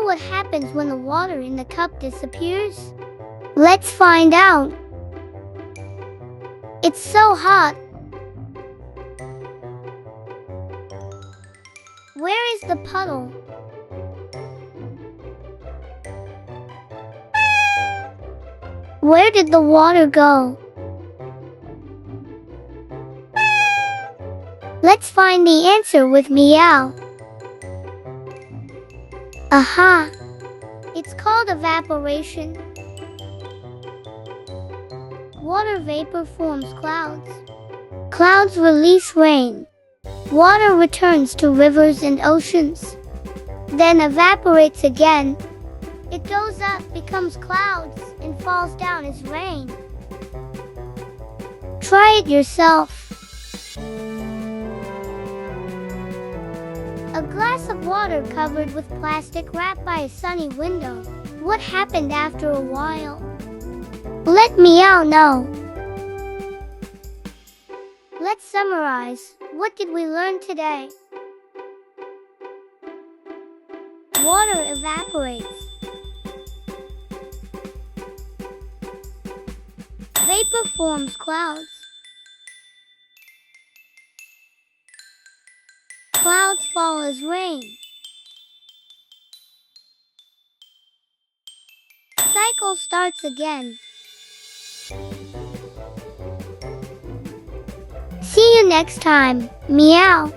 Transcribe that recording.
what happens when the water in the cup disappears? Let's find out. It's so hot. Where is the puddle? Where did the water go? Let's find the answer with Meow. Aha! It's called evaporation. Water vapor forms clouds. Clouds release rain. Water returns to rivers and oceans, then evaporates again. It goes up, becomes clouds, and falls down as rain. Try it yourself. A glass of water covered with plastic wrapped by a sunny window. What happened after a while? Let Meow know. Let's summarize. What did we learn today? Water evaporates. Vapor forms clouds. Clouds fall as rain. Cycle starts again. See you next time. Meow.